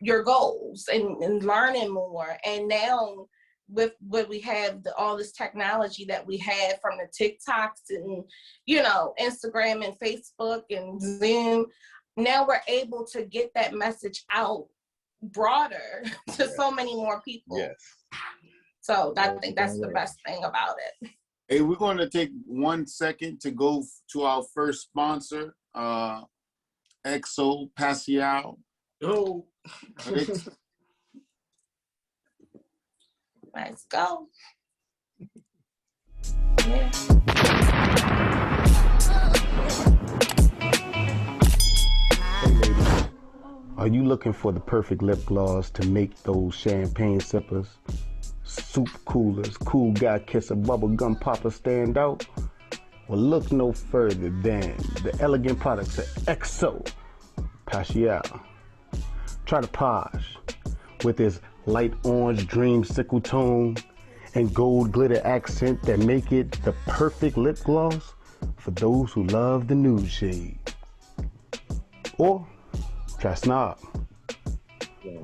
your goals and learning more. And now with what we have, all this technology that we have from the TikToks and, you know, Instagram and Facebook and Zoom, now we're able to get that message out broader to so many more people. Yes. So I think that's the best thing about it. Hey, we're going to take 1 second to go to our first sponsor, Exo Pacial. Oh. Let's go. Yeah. Hey ladies, are you looking for the perfect lip gloss to make those champagne sippers, soup coolers, cool guy kisser, bubblegum popper stand out? Well, look no further than the elegant products at Exo Pacial. Try the Posh with its light orange dreamsicle tone and gold glitter accent that make it the perfect lip gloss for those who love the nude shade. Or try Snob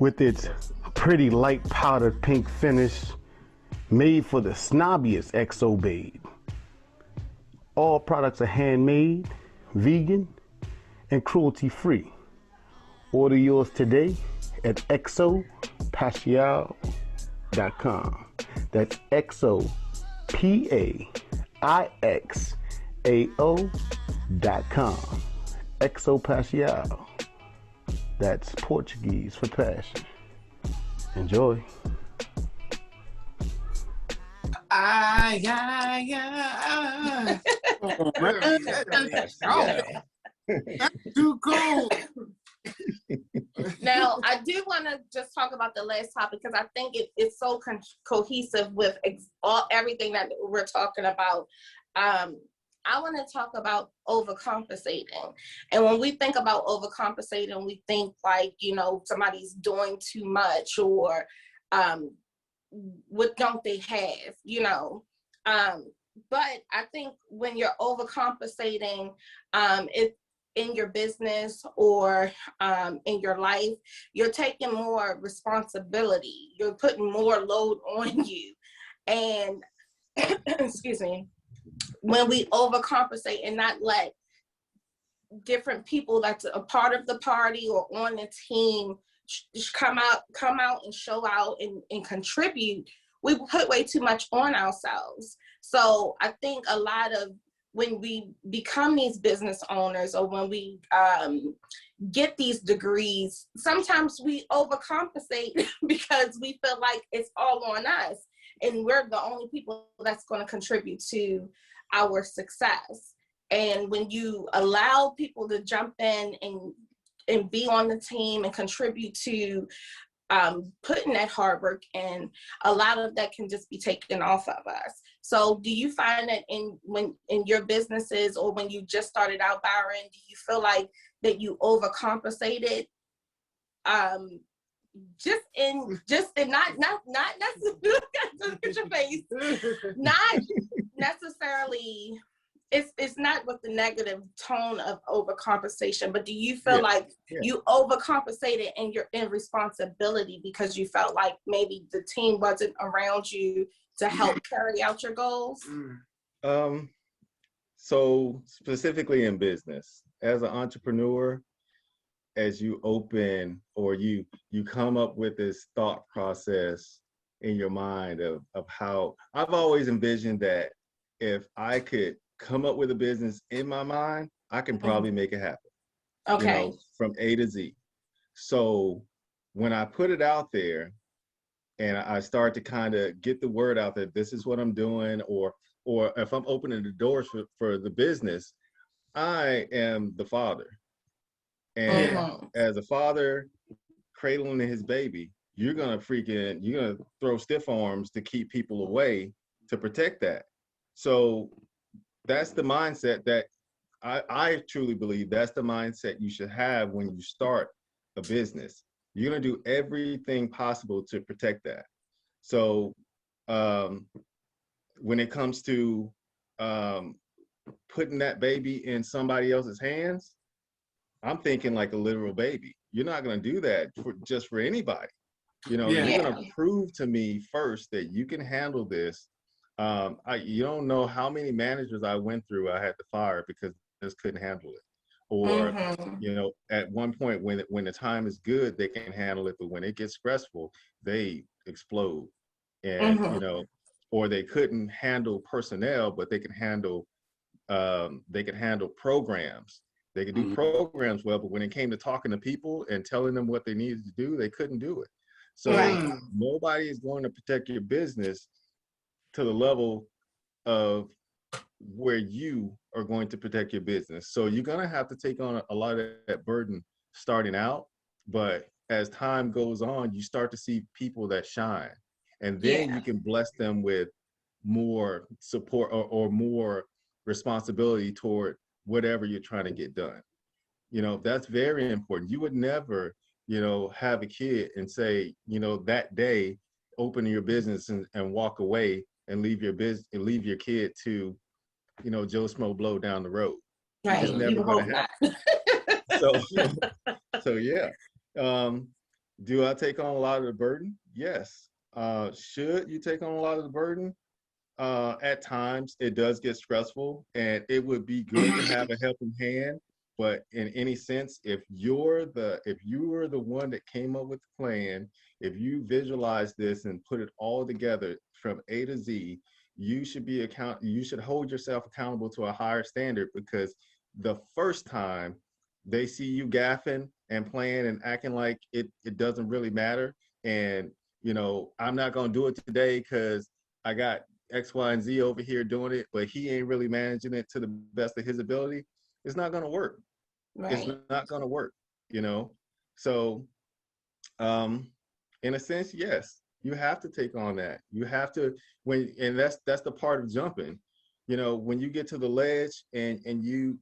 with its pretty light powdered pink finish made for the snobbiest XO babe. All products are handmade, vegan, and cruelty-free. Order yours today at exopashiao.com. That's exopashiao.com. Exopashiao. That's Portuguese for passion. Enjoy. That's too cool. Now, I do want to just talk about the last topic because I think it's so cohesive with everything that we're talking about. I want to talk about overcompensating. And when we think about overcompensating, we think like, somebody's doing too much or what don't they have, But I think when you're overcompensating, in your business or in your life, you're taking more responsibility. You're putting more load on you. And, excuse me, when we overcompensate and not let different people that's a part of the party or on the team come out and show out and contribute, we put way too much on ourselves. So I think a lot of when we become these business owners or when we get these degrees, sometimes we overcompensate because we feel like it's all on us and we're the only people that's going to contribute to our success. And when you allow people to jump in and be on the team and contribute to putting that hard work in, a lot of that can just be taken off of us. So do you find that in your businesses or when you just started out, Byron, do you feel like that you overcompensated? Just in not look at your face, not necessarily. It's not with the negative tone of overcompensation, but do you feel like you overcompensated in your responsibility because you felt like maybe the team wasn't around you to help carry out your goals? So specifically in business, as an entrepreneur, as you open or you come up with this thought process in your mind of how I've always envisioned that if I could come up with a business in my mind, I can probably make it happen. Okay. From A to Z. So when I put it out there and I start to kind of get the word out that this is what I'm doing, or if I'm opening the doors for the business, I am the father. And as a father cradling his baby, you're gonna throw stiff arms to keep people away to protect that. So that's the mindset that I truly believe that's the mindset you should have when you start a business. You're gonna do everything possible to protect that. So when it comes to putting that baby in somebody else's hands, I'm thinking like a literal baby. You're not gonna do that just for anybody. You're gonna prove to me first that you can handle this. You don't know how many managers I went through I had to fire because I just couldn't handle it. Or, at one point when the time is good, they can handle it, but when it gets stressful, they explode. And, or they couldn't handle personnel, but they can handle programs. They could do programs well, but when it came to talking to people and telling them what they needed to do, they couldn't do it. So nobody is going to protect your business to the level of where you are going to protect your business. So you're going to have to take on a lot of that burden starting out, but as time goes on, you start to see people that shine, and then you can bless them with more support or more responsibility toward whatever you're trying to get done. That's very important. You would never you know, have a kid and say, you know, that day, open your business and walk away and leave your business and leave your kid to, you know, Joe Smo Blow down the road. Right. It's never going to happen. So yeah. Do I take on a lot of the burden? Yes. Should you take on a lot of the burden? At times it does get stressful, and it would be good to have a helping hand. But in any sense, if you were the one that came up with the plan, if you visualize this and put it all together from A to Z, you should hold yourself accountable to a higher standard, because the first time they see you gaffing and playing and acting like it doesn't really matter, and you know, I'm not gonna do it today because I got X, Y, and Z over here doing it, but he ain't really managing it to the best of his ability, it's not going to work. Right. It's not going to work, you know? So, in a sense, yes, you have to take on that. You have to, and that's the part of jumping, you know, when you get to the ledge and you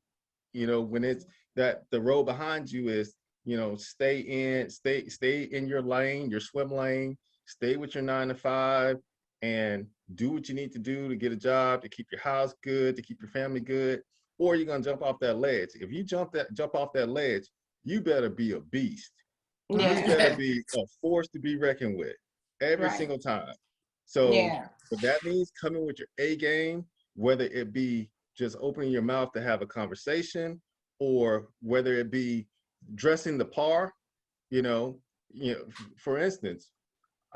know, when it's that the road behind you is, you know, stay in your lane, your swim lane, stay with your 9 to 5, and do what you need to do to get a job, to keep your house good, to keep your family good, or you're gonna jump off that ledge. If you jump off that ledge, you better be a beast. Yeah. You better be a force to be reckoned with every single time. So, but that means coming with your A game, whether it be just opening your mouth to have a conversation, or whether it be dressing the par. You know, for instance,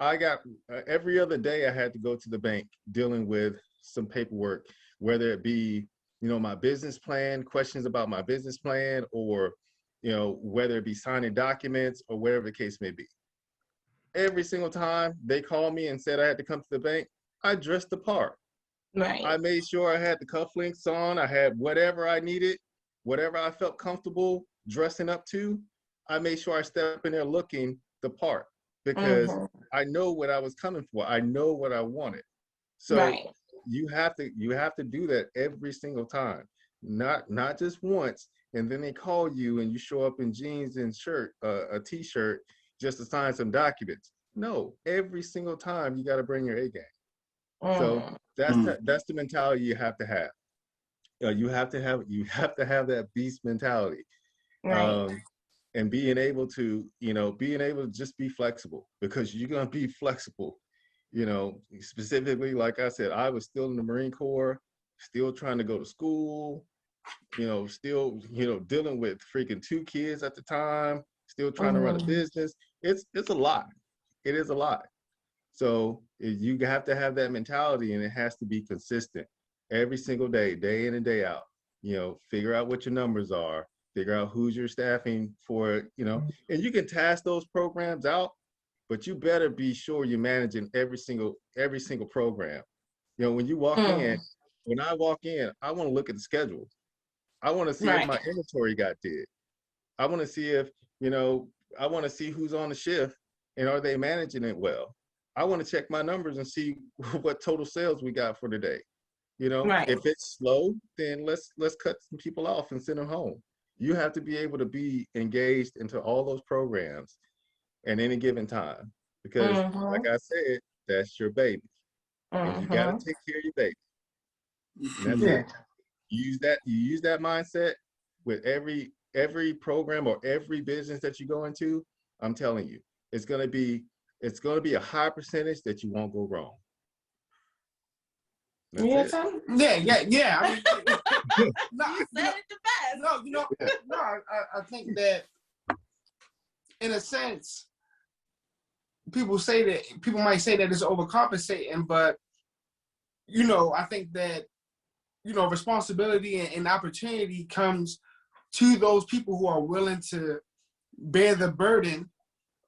I got every other day I had to go to the bank dealing with some paperwork, whether it be, you know, my business plan, questions about my business plan, or, you know, whether it be signing documents or whatever the case may be. Every single time they called me and said I had to come to the bank, I dressed the part. Right. I made sure I had the cufflinks on. I had whatever I needed, whatever I felt comfortable dressing up to. I made sure I stepped in there looking the part, because I know what I was coming for. I know what I wanted. So you have to do that every single time, not just once. And then they call you and you show up in jeans and shirt, a t-shirt, just to sign some documents. No, every single time you got to bring your A game. So that's the mentality you have to have. You have to have that beast mentality. Right. And being able to just be flexible, because you're going to be flexible, you know, specifically, like I said, I was still in the Marine Corps, still trying to go to school, you know, still, you know, dealing with freaking 2 kids at the time, still trying to run a business. It's a lot. It is a lot. So you have to have that mentality, and it has to be consistent every single day, day in and day out. You know, figure out what your numbers are, figure out who's your staffing for, you know, and you can task those programs out, but you better be sure you're managing every single program. You know, when you walk in, when I walk in, I want to look at the schedule. I want to see if my inventory got did. I want to see if, you know, I want to see who's on the shift and are they managing it well. I want to check my numbers and see what total sales we got for today. You know, if it's slow, then let's cut some people off and send them home. You have to be able to be engaged into all those programs at any given time, because like I said, that's your baby. And you got to take care of your baby. And that's it. You use that mindset with every program or every business that you go into. I'm telling you, it's going to be a high percentage that you won't go wrong. That's it. Yeah. I mean, you said it the best. No, you know, I think that in a sense, people might say that it's overcompensating, but you know, I think that, you know, responsibility and opportunity comes to those people who are willing to bear the burden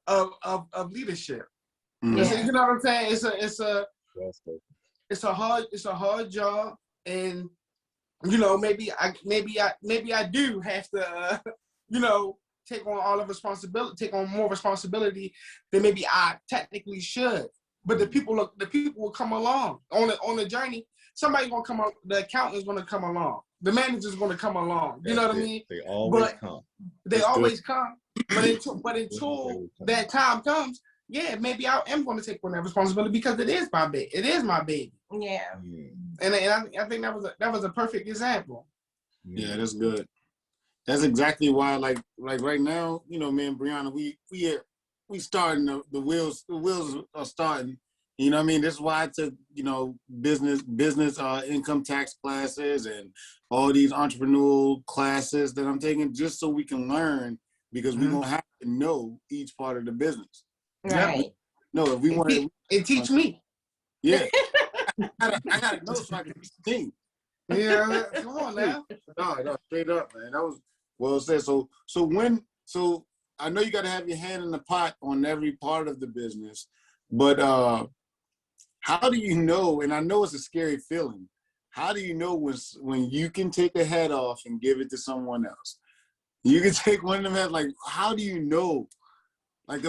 of leadership. You know what I'm saying? It's a hard job, and you know, maybe I do have to you know, take on more responsibility than maybe I technically should. But the people will come along on the journey. Somebody's gonna come up. The accountant's gonna come along. the manager's going to come along. You know what I mean? They always come. They always come. But until that time comes, yeah, maybe I am going to take on that responsibility because it is my baby. It is my baby. Yeah. And I think that was a perfect example. Yeah, that's good. That's exactly why, like right now, you know, me and Brianna, we starting the wheels are starting. You know what I mean? This is why I took, you know, business income tax classes and all these entrepreneurial classes that I'm taking just so we can learn, because we don't have to know each part of the business. Right. No, if we want to, it teach me. Yeah. I gotta know so I can teach the team. Yeah, come on now. No, straight up, man. That was well said. So I know you got to have your hand in the pot on every part of the business, but how do you know? And I know it's a scary feeling. How do you know when you can take a head off and give it to someone else? You can take one of them heads. Like, how do you know? Like,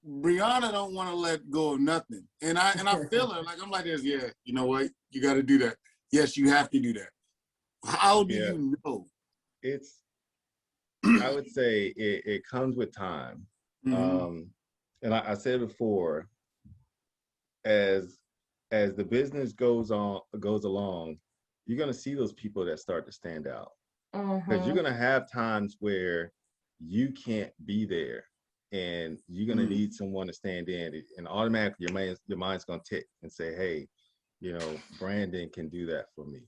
Brianna don't want to let go of nothing, and I feel her. Like, I'm like this. Yeah, you know what? You got to do that. Yes, you have to do that. How do you know? I would say it comes with time. And I said before, as the business goes along, you're gonna see those people that start to stand out. Because you're gonna have times where you can't be there, and you're gonna need someone to stand in, and automatically your mind's gonna tick and say, hey, you know, Brandon can do that for me.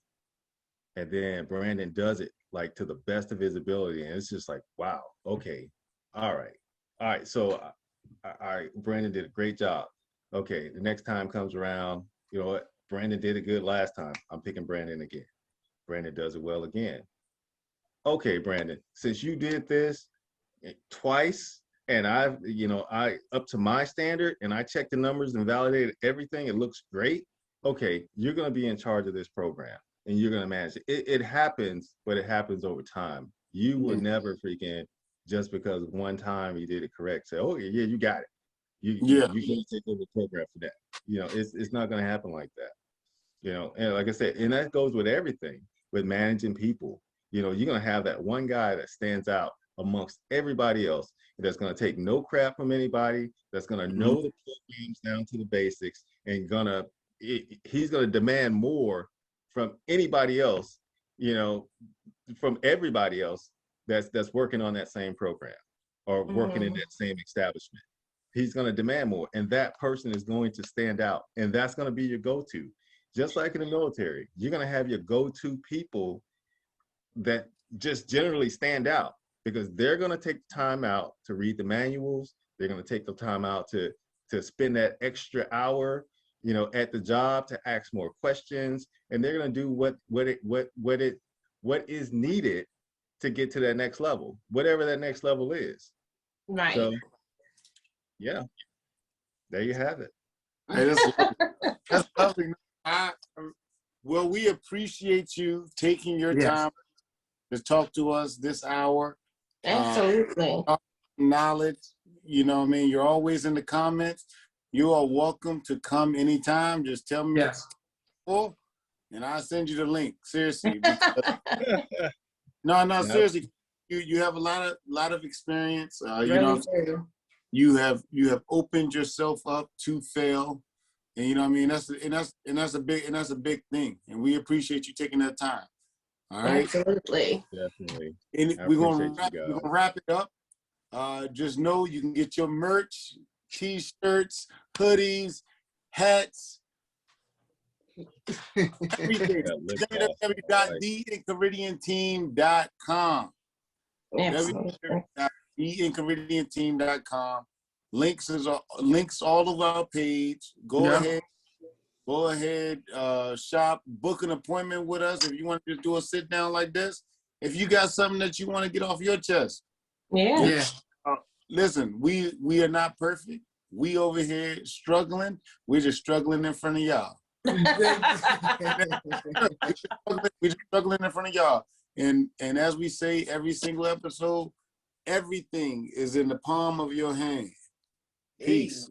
And then Brandon does it like to the best of his ability, and it's just like, wow, okay, all right. So, Brandon did a great job. Okay, the next time comes around, you know what? Brandon did it good last time. I'm picking Brandon again. Brandon does it well again. Okay, Brandon, since you did this twice, and I up to my standard, and I checked the numbers and validated everything, it looks great. Okay, you're going to be in charge of this program, and you're going to manage it. It happens, but it happens over time. You will never freaking, just because one time you did it correct, say, oh, yeah, you got it. You can take over the program for that. You know, it's not going to happen like that. You know, and like I said, and that goes with everything, with managing people. You know, you're going to have that one guy that stands out amongst everybody else, that's going to take no crap from anybody, that's going to know the programs down to the basics, and he's going to demand more from anybody else, you know, from everybody else that's working on that same program or working in that same establishment. He's going to demand more, and that person is going to stand out, and that's going to be your go-to. Just like in the military, you're going to have your go-to people that just generally stand out, because they're going to take the time out to read the manuals. They're going to take the time out to spend that extra hour, you know, at the job, to ask more questions, and they're going to do what is needed to get to that next level, whatever that next level is. Right. So, yeah, there you have it. Hey, that's lovely. Well, we appreciate you taking your time to talk to us this hour. Absolutely. Knowledge, you know what I mean? You're always in the comments. You are welcome to come anytime. Just tell me and I'll send you the link. Seriously. No, seriously. You have a lot of experience. You know, you have opened yourself up to fail. And you know what I mean? That's a big thing. And we appreciate you taking that time. All right. Absolutely. Definitely. And we're gonna wrap it up. Just know you can get your merch, t-shirts, hoodies, hats, everything. www.theenchiridionteam.com. www.theenchiridionteam.com. Links all over our page. Go ahead, shop, book an appointment with us if you want to do a sit down like this. If you got something that you want to get off your chest. Listen, we are not perfect. We over here struggling. We're just struggling in front of y'all. We're just struggling in front of y'all. And as we say every single episode, everything is in the palm of your hand. Peace.